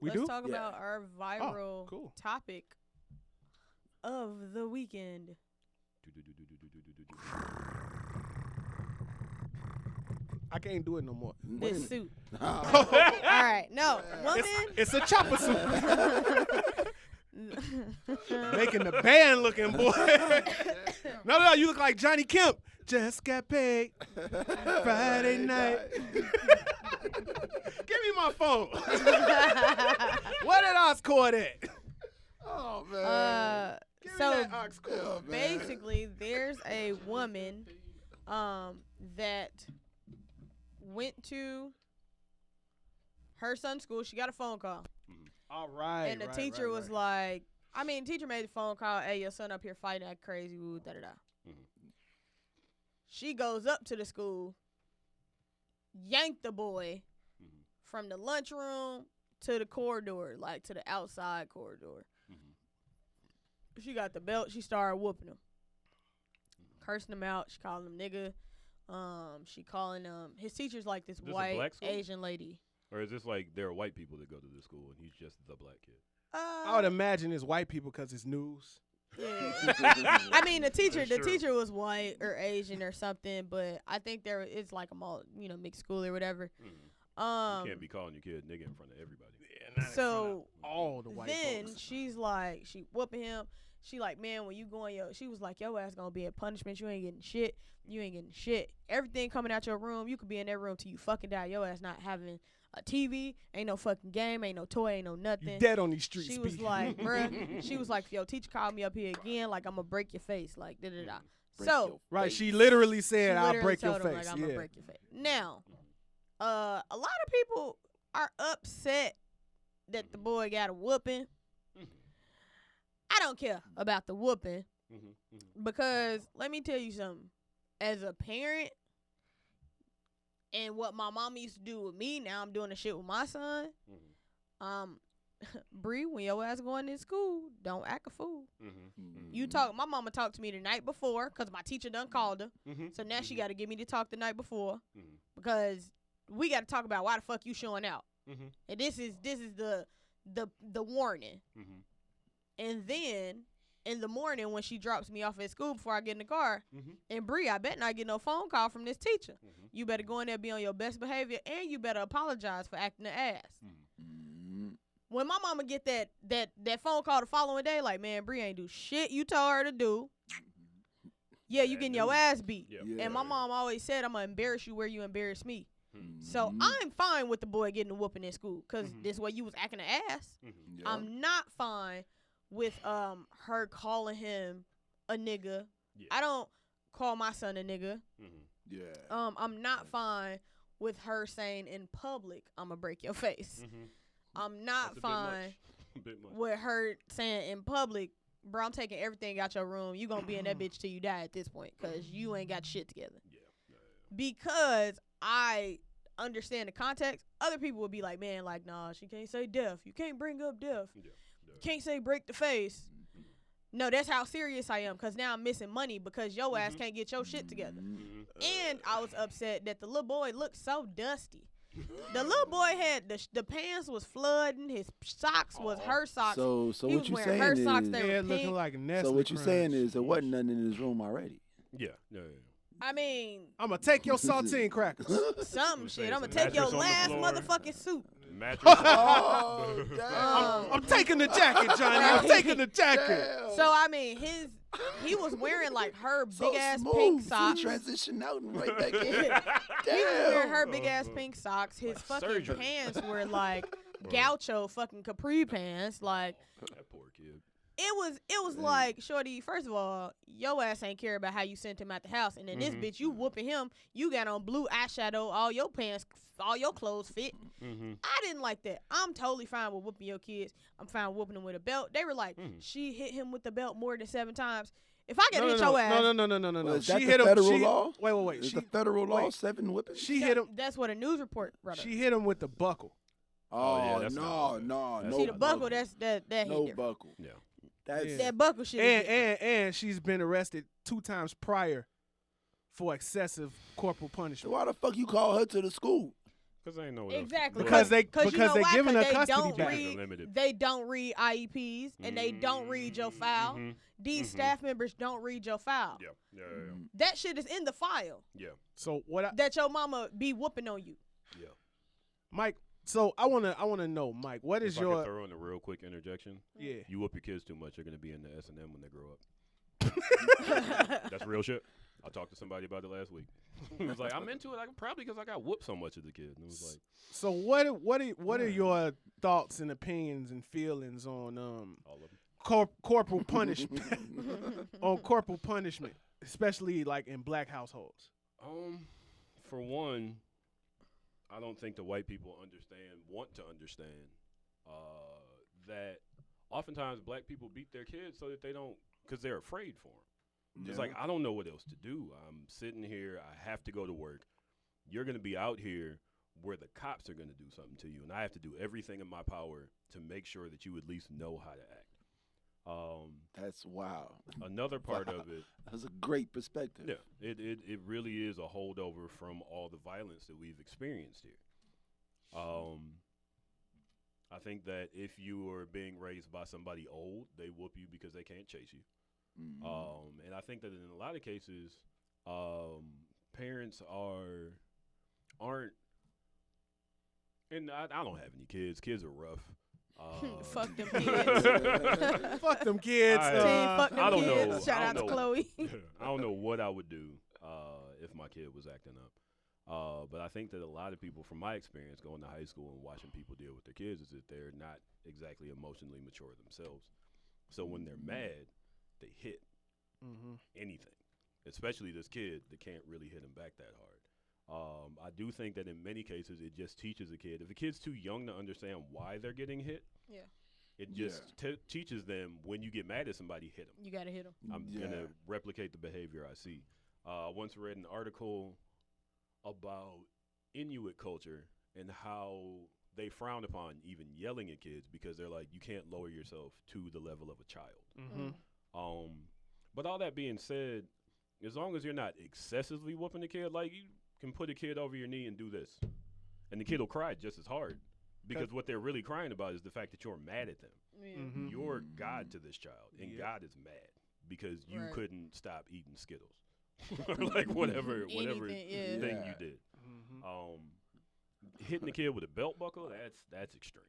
Let's do? talk about our viral cool. topic of the weekend. I can't do it no more. This suit. Oh. All right. No. Woman. It's a chopper suit. Making the band looking, boy. No, you look like Johnny Kemp. Just got paid Friday night. Give me my phone. Where did Oscord at? Oh, man. Give So, me that Oscord. Oh, man. basically, there's a woman that went to her son's school. She got a phone call. All right. And the teacher was like, teacher made the phone call, hey, your son up here fighting that crazy, woo, da-da-da. She goes up to the school, yanked the boy from the lunchroom to the corridor, like to the outside corridor. She got the belt. She started whooping him, cursing him out. She calling him nigga. She calling him. His teacher's like this white Asian lady. Or is this like there are white people that go to the school and he's just the black kid? I would imagine it's white people because it's news. Yeah. The teacher was white or Asian or something, but I think it's like a mixed school or whatever. You can't be calling your kid nigga in front of everybody. Yeah, so all the white then folks. she's like, she whooping him. She like, man, when you going she was like, your ass gonna be in punishment. You ain't getting shit. You ain't getting shit. Everything coming out your room, you could be in that room till you fucking die. Your ass not having a TV, ain't no fucking game, ain't no toy, ain't no nothing. You dead on these streets. She was like, bruh, she was like, if your teacher called me up here again, like, I'm gonna break your face, like, da-da-da. So, right, she literally said, I'll break your told him, face. like, I'm gonna break your face. Now, a lot of people are upset that the boy got a whooping. I don't care about the whooping because let me tell you something. As a parent, and what my mom used to do with me, now I'm doing the shit with my son. Bree, when your ass going to school, don't act a fool. You talk. My mama talked to me the night before because my teacher done called her. So now she got to get me to talk the night before because we got to talk about why the fuck you showing out. And this is the warning. And then in the morning when she drops me off at school before I get in the car, and Bree, I bet not get no phone call from this teacher. You better go in there, be on your best behavior, and you better apologize for acting the ass. When my mama get that phone call the following day, like, man, Bree ain't do shit you told her to do. Yeah, you getting your ass beat. Yeah. And my mom always said, I'm going to embarrass you where you embarrass me. So I'm fine with the boy getting a whooping in school because this way you was acting an ass. I'm not fine with her calling him a nigga. I don't call my son a nigga. I'm not fine with her saying in public, I'm going to break your face. I'm not fine with her saying in public, bro, I'm taking everything out your room. You going to be in that bitch till you die at this point because you ain't got shit together. Because I understand the context. Other people would be like, man, like, nah, she can't say deaf. You can't bring up deaf. Can't say break the face. No, that's how serious I am because now I'm missing money because your ass can't get your shit together. And I was upset that the little boy looked so dusty. The little boy had the pants was flooding. His socks was her socks. So he what was you wearing saying her is, socks. They were looking pink. like Nestle so what you Crunch. saying is there wasn't nothing in his room already. I mean, I'm going to take your saltine crackers. some shit. I'm going to Some take your mattress on the last floor. motherfucking suit. Mattress. I'm taking the jacket, Johnny. I'm taking the jacket. So, I mean, he was wearing, like, her big-ass smooth. pink See, socks. transition out and right back in. He was wearing her big-ass pink socks. His Like fucking surgery. pants were, like, gaucho fucking capri pants. Like, That poor kid. it was like, shorty, first of all, your ass ain't care about how you sent him out the house. And then this bitch, you whooping him. You got on blue eyeshadow. All your pants, all your clothes fit. I didn't like that. I'm totally fine with whooping your kids. I'm fine with whooping them with a belt. They were like, she hit him with the belt more than 7 times. If I get hit your ass. No. Is She that hit the him. federal law? Wait. Is the federal law wait. 7 whipping? She hit him. That's what a news report brought up. She hit him with the buckle. Oh, that's no. See, the buckle, that hit no different. buckle. Yeah. That's That buckle shit. is different. And she's been arrested 2 times prior for excessive corporal So punishment. why the fuck you call her to the school? Because they ain't know what Exactly. Because they you know why? giving her 'Cause custody don't back. read, they don't read IEPs and they don't read your file. These staff members don't read your file. Yeah. That shit is in the file. Yeah. So what? That your mama be whooping on you. Yeah. Mike. So I wanna know, Mike. What is if I your? could throw in a real quick interjection. Yeah. You whoop your kids too much, you're gonna be in the S&M when they grow up. That's real shit. I talked to somebody about it last week. He was like, I'm into it. Probably because I got whooped so much as a kid. And it was like, so what are your thoughts and opinions and feelings on all of them. corporal punishment? On corporal punishment, especially like in black households. For one, I don't think the white people want to understand that oftentimes black people beat their kids so that because they're afraid for them. Yeah. It's like, I don't know what else to do. I'm sitting here. I have to go to work. You're going to be out here where the cops are going to do something to you, and I have to do everything in my power to make sure that you at least know how to act. That's wow. Another part of it. That's a great perspective. Yeah, it really is a holdover from all the violence that we've experienced here. I think that if you are being raised by somebody old, they whoop you because they can't chase you. Mm-hmm. And I think that in a lot of cases, parents aren't, and I don't have any kids. Kids are rough. Fuck them kids. Fuck them kids. Fuck them I don't kids. know. Shout out to Chloe. I don't know what I would do if my kid was acting up. But I think that a lot of people, from my experience going to high school and watching people deal with their kids, is that they're not exactly emotionally mature themselves. So when they're mad, they hit anything, especially this kid that can't really hit him back that hard. I do think that in many cases it just teaches a kid. If a kid's too young to understand why they're getting hit, it just teaches them when you get mad at somebody, hit them. You gotta hit them. I'm gonna replicate the behavior I see. I once read an article about Inuit culture and how they frown upon even yelling at kids because they're like, you can't lower yourself to the level of a child. But all that being said, as long as you're not excessively whooping the kid, like you can put a kid over your knee and do this, and the kid will cry just as hard because what they're really crying about is the fact that you're mad at them. Yeah. You're God to this child, and God is mad because you couldn't stop eating Skittles or like whatever thing you did. Hitting the kid with a belt buckle, that's extreme.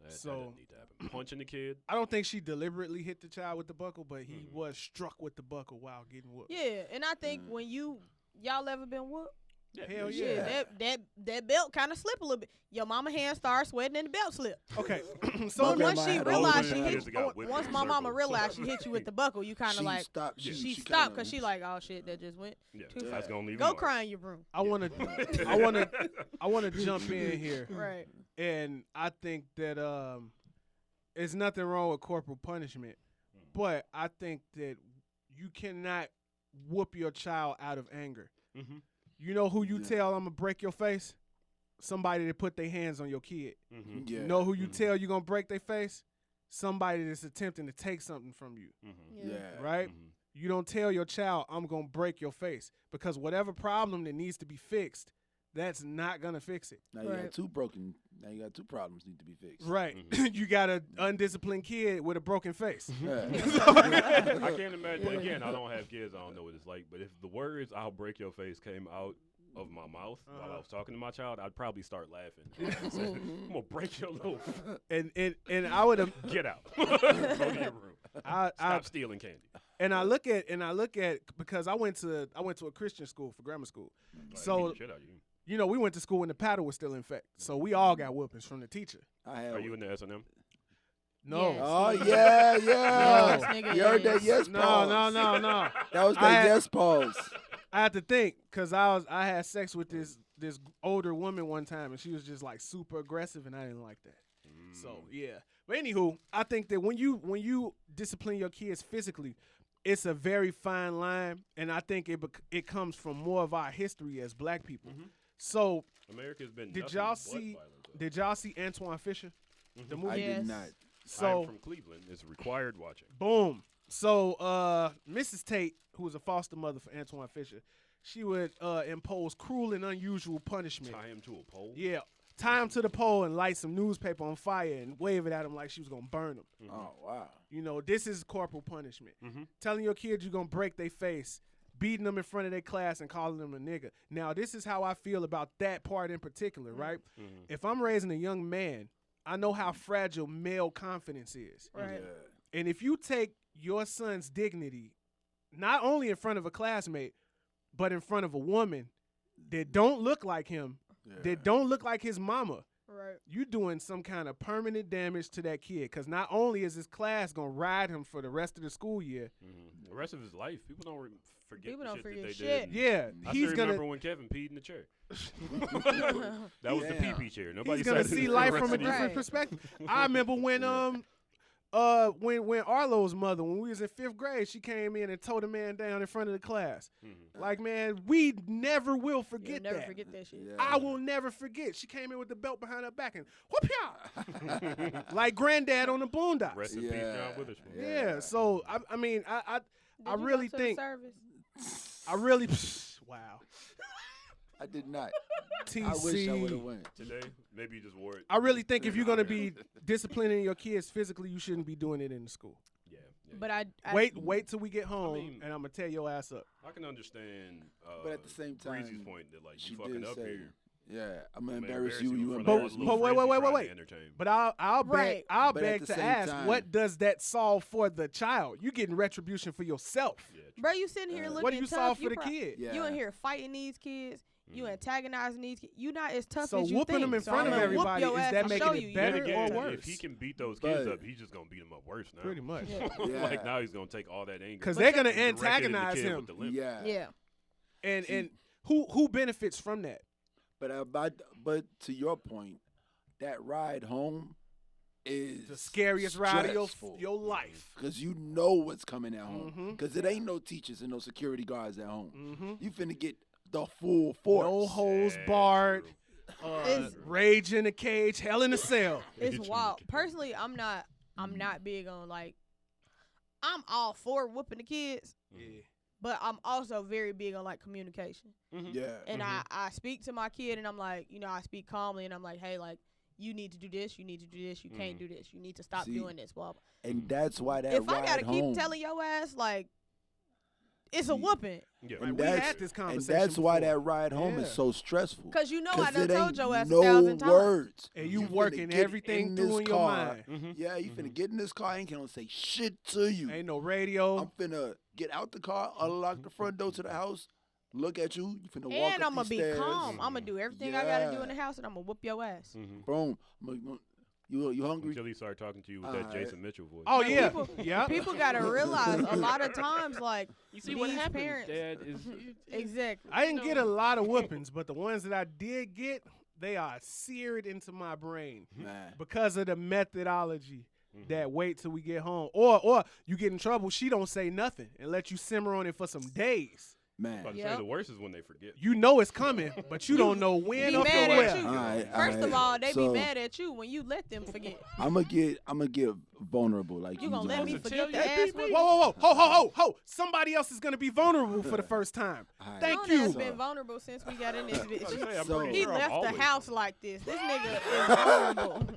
That doesn't need to happen. Punching the kid. I don't think she deliberately hit the child with the buckle, but he was struck with the buckle while getting whooped. Yeah, and I think when y'all ever been whooped? Yeah. Hell yeah. That belt kind of slip a little bit. Your mama hand started sweating and the belt slipped. Okay. So My once grandma she had realized all she the hit kids once my mama realized she hit you with the buckle, you kind of like stopped. she stopped because she like, oh shit, that just went. Yeah, too that's far. gonna leave. Go cry in your room. I wanna jump in here. Right. And I think that there's nothing wrong with corporal punishment, but I think that you cannot whoop your child out of anger. You know who you tell I'm gonna break your face? Somebody that put their hands on your kid. You know who you tell you gonna break their face? Somebody that's attempting to take something from you. Right? You don't tell your child I'm gonna break your face, because whatever problem that needs to be fixed, that's not gonna fix it. Now you got two problems need to be fixed. Right. You got an undisciplined kid with a broken face. I can't imagine. Again, I don't have kids. I don't know what it's like. But if the words "I'll break your face" came out of my mouth while I was talking to my child, I'd probably start laughing. I'm gonna break your little. And I would have get out. Go to your room. Stop stealing candy. And I look at because I went to a Christian school for grammar school. So you know, we went to school when the paddle was still in effect. So we all got whoopings from the teacher. Are you in the S&M? No. Yes. Oh yeah. No. You heard that? Yes, pause. No. That was that yes pause. I had to think, because I had sex with this older woman one time, and she was just like super aggressive, and I didn't like that. So yeah. But anywho, I think that when you discipline your kids physically, it's a very fine line, and I think it comes from more of our history as black people. So America's been. Did y'all see Antoine Fisher? The movie? I did not. So I'm from Cleveland. It's required watching. Boom. So Mrs. Tate, who was a foster mother for Antoine Fisher, she would impose cruel and unusual punishment. Tie him to a pole? Yeah, tie him to the pole and light some newspaper on fire and wave it at him like she was gonna burn him. Mm-hmm. Oh wow. You know, this is corporal punishment. Mm-hmm. Telling your kids you're gonna break their face, beating them in front of their class and calling them a nigga. Now, this is how I feel about that part in particular, right? Mm-hmm. If I'm raising a young man, I know how fragile male confidence is. Right. Yeah. And if you take your son's dignity, not only in front of a classmate, but in front of a woman that don't look like him, that don't look like his mama, Right. you doing some kind of permanent damage to that kid. Because not only is his class going to ride him for the rest of the school year. Mm-hmm. The rest of his life, people don't forget People the don't shit forget that they shit. did. Yeah, I he's still going remember to when Kevin peed in the chair. That was the Damn. pee-pee chair. Nobody he's gonna said it see for the life rest from a of his different Right. perspective. I remember when when Arlo's mother, when we was in 5th grade, she came in and towed a man down in front of the class. Mhm. Like, man, we never will You'll forget never that. forget that shit. Yeah. I will never forget. She came in with the belt behind her back and whoop ya, like granddad on the Boondocks. Rest in peace, Yeah. John Witherspoon. Yeah. So I mean, I Did you really go to the think service? I really wow. I did not. TC. I wish I would have went. Today, maybe you just wore it. I really think if you're gonna be disciplining your kids physically, you shouldn't be doing it in the school. Yeah. But I Wait till we get home, mean- and I'm gonna tear your ass up. I can understand. But at the same time, Breezy's point that like she you fucking did up say, here. "Yeah, I'm gonna I'm gonna embarrass you. in You front of embarrass all me." the But little wait, friends you trying wait. to entertain. But I'll Right. I'll But at beg the to same ask, time- what does that solve for the child? You getting retribution for yourself. Yeah, bro, you sitting here Uh, looking What do you tough. solve for the pro- kid? Yeah. You in here fighting these kids. You Mhm. antagonizing these kids. You not as tough So as you whooping think. them in So front I'm of gonna whoop everybody, your is ass that and making show it you. better Then or again, worse? if he can beat those kids But- up, he's just gonna beat them up worse now. Pretty much. Yeah. Yeah. Like now he's gonna take all that anger. 'Cause But they're that- gonna and direct it at the antagonize kid him. with the limp. Yeah. Yeah. And who benefits from that? But to your point, that ride home is The scariest ride of stressful. your life. Cause you know what's coming at home. Mhm. Cause it ain't no teachers and no security guards at home. Mm-hmm. You finna get the full force. No holds Yeah, barred. true. It's- Rage in a cage, hell in a cell. It's It's wild. ridiculous. Personally, I'm not big on like. I'm all for whooping the kids, Yeah. but I'm also very big on like communication. Mhm. Yeah. And I speak to my kid, and I'm like, I speak calmly, and I'm like, hey, like, you need to do this, you need to do this, you can't do this, you need to stop See, doing this. Well, And that's why that if I ride gotta home. keep telling your ass like, it's a See, whooping, Yeah. Like, And we that's- had this and conversation that's why before. that ride home Yeah. is so stressful. cause I Cause done it told ain't your ass no 1,000 times. words. And you finna working get everything in through this in your car. mind. Mm-hmm. Yeah, you finna get in this car. Ain't gonna say shit to you. Ain't no radio. I'm finna get out the car, unlock the front door to the house, look at you. You finna walk And up I'm gonna these be stairs. calm. I'm gonna do everything I gotta do in Yeah. the house, and I'm gonna whoop your ass. Mm-hmm. Boom. You hungry? Until he started talking to you with that Alright. Jason Mitchell voice. Oh But yeah, people- yeah. People gotta realize a lot of times, like, You see what happens, parents- Dad, is exactly. I didn't get a lot of whoopings, but the ones that I did get, they are seared into my brain Man. because of the methodology. That wait till we get home, or you get in trouble. She don't say nothing and let you simmer on it for some days. Man. about to Yep. say the worst is when they forget. You know it's coming, but you don't know when Be or mad where. at you. Alright, First of alright. all, they be So, mad at you when you let them forget. I'ma get vulnerable like You gonna let just me did. forget the tell you, ass Whoa, whooping? whoa, whoa, ho! Somebody else is gonna be vulnerable for the first time. Alright. Thank Jonas you. has been vulnerable since we got in this I was about to bitch. say, I'm So- pretty He sure I'm left the always house like this. This nigga is vulnerable.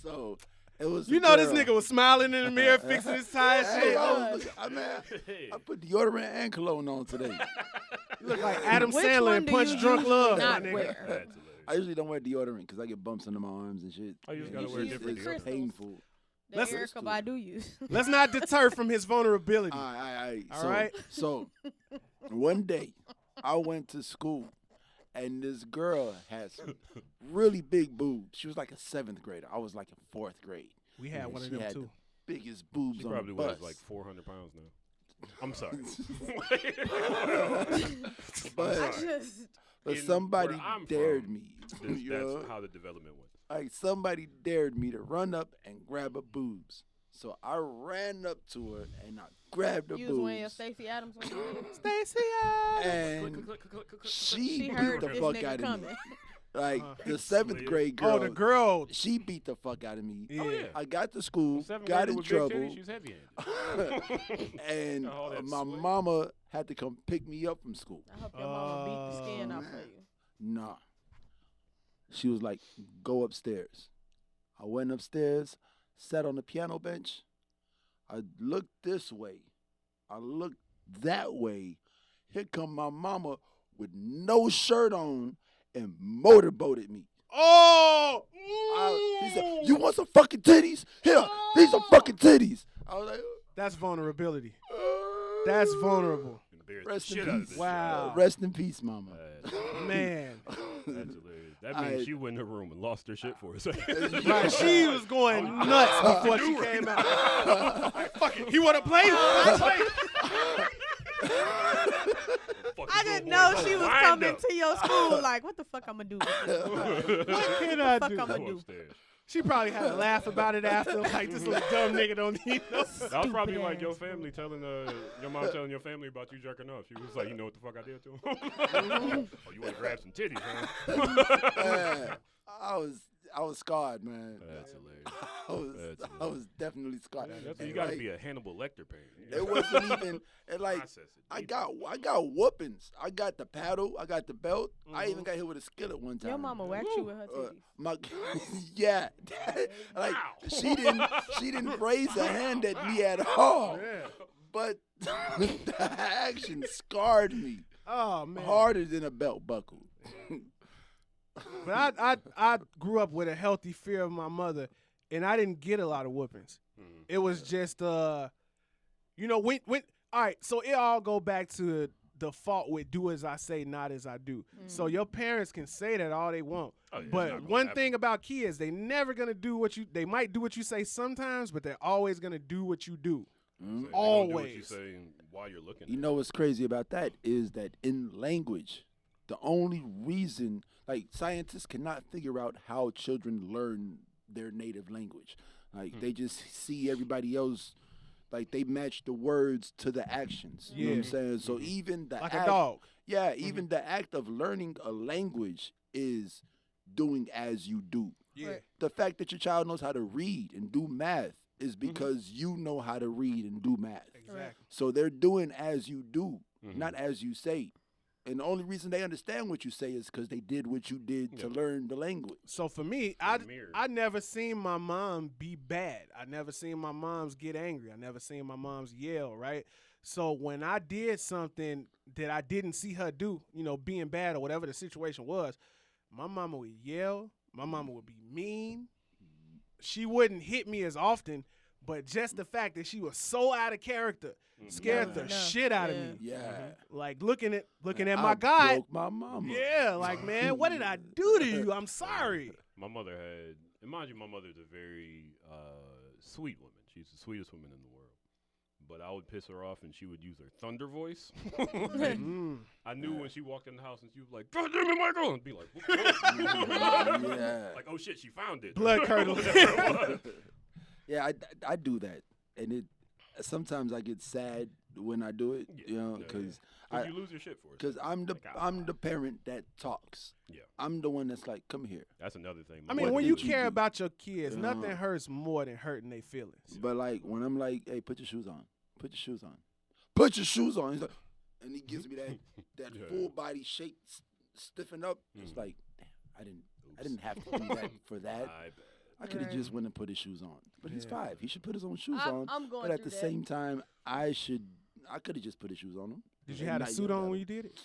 So it was. You a know this girl. nigga was smiling in the mirror, fixing his tie and Hey, shit. I put deodorant and cologne on today. You look like Adam Which Sandler one in do Punch you Drunk usually Love, my not nigga. wear? That's hilarious. I usually don't wear deodorant because I get bumps under my arms and shit. Oh, you just And gotta it's wear just- different it's deodorant. painful. The Let's- Erica Badu use. Let's not deter from his vulnerability. All right. All right. So one day I went to school and this girl had some really big boobs. She was like a 7th grader. I was like in 4th grade. We had one of She them had too. the biggest boobs She on probably the bus. weighs like 400 pounds now. I'm sorry. But- I just But In somebody where I'm dared from, me. That's you know? how the development went. Like somebody dared me to run up and grab her boobs. So I ran up to her and I grabbed her you was wearing your boobs. Stacey Adams when you did it. Stacey, And she She beat heard the this fuck nigga out of me. coming. Like Uh, the 7th Slid. grade girl. oh, the girl. She beat the fuck out of me. Yeah. Oh, yeah. I got to school, 7th got grader in with big trouble, titties, she was heavy-handed. and All that my sweat. mama had to come pick me up from school. I hope your mama beat the skin off of you. Nah. She was like, go upstairs. I went upstairs, sat on the piano bench. I looked this way. I looked that way. Here come my mama with no shirt on and motorboated me. Oh! She said, you want some fucking titties? Here, these are fucking titties. I was like, That's vulnerability. That's vulnerable. rest in peace. Wow. Rest in peace, mama. Man. That's hilarious. That means she went in her room and lost her shit for a second. Right, she was going nuts before she came out. Like, fuck it. He want to play? I didn't know she was coming to your school. Like, what the fuck I'm gonna do with this? What can I do? I'm gonna do? She probably had a laugh about it after, like, this little dumb nigga don't need no. That was probably like your family telling your mom telling your family about you jerking off. She was like, you know what the fuck I did to him? Oh, you want to grab some titties, huh? I was scarred, man. That's hilarious. I was definitely scarred. That's you got to be a Hannibal Lecter parent. It wasn't even and like I got whoopings. I got the paddle. I got the belt. I even got hit with a skillet one time. Your mama whacked you with her titties. Yeah, like she didn't raise a hand at me at all. Yeah. But the action scarred me. Oh, man. Harder than a belt buckle. But I grew up with a healthy fear of my mother, and I didn't get a lot of whoopings. It was just, when all right, so it all go back to the fault with do as I say, not as I do. So your parents can say that all they want. Oh, yeah, but one thing about kids, they never going to do they might do what you say sometimes, but they're always going to do what you do. So Always. do what you say while you're looking. You know what's crazy about that is that in language, the only reason, like scientists cannot figure out how children learn their native language. Like they just see everybody else, like they match the words to the actions. You know what I'm saying? So even the Like act, a dog. Yeah, even the act of learning a language is doing as you do. Yeah. Right. The fact that your child knows how to read and do math is because you know how to read and do math. Exactly. So they're doing as you do, not as you say. And the only reason they understand what you say is because they did what you did to learn the language. So for me, I never seen my mom be bad. I never seen my moms get angry. I never seen my moms yell, right? So when I did something that I didn't see her do, being bad or whatever the situation was, my mama would yell. My mama would be mean. She wouldn't hit me as often, but just the fact that she was so out of character scared the shit out of me. Yeah. Like looking at I my guy. broke my mama. Yeah, like, man, what did I do to you? I'm sorry. My mother had, and mind you, my mother's a very sweet woman. She's the sweetest woman in the world. But I would piss her off, and she would use her thunder voice. I knew when she walked in the house, and she was like, "God damn it, Michael!" and be like, Yeah. like, "Oh shit, she found it." Blood curdle. Yeah, I do that, and sometimes I get sad when I do it, because you lose your shit for it. Because I'm the parent that talks. Yeah. I'm the one that's like, come here. That's another thing. I mean, What when you did you care do? about your kids, nothing hurts more than hurting their feelings. But like when I'm like, hey, put your shoes on. Put your shoes on. Put your shoes on. He's like, and he gives me that full body shake, stiffen up. It's like, damn, I didn't have to do that for that. I could have just went and put his shoes on. But he's 5. He should put his own shoes on. I'm going but at through the that. same time, I could have just put his shoes on him. Did you have a suit on when you did it?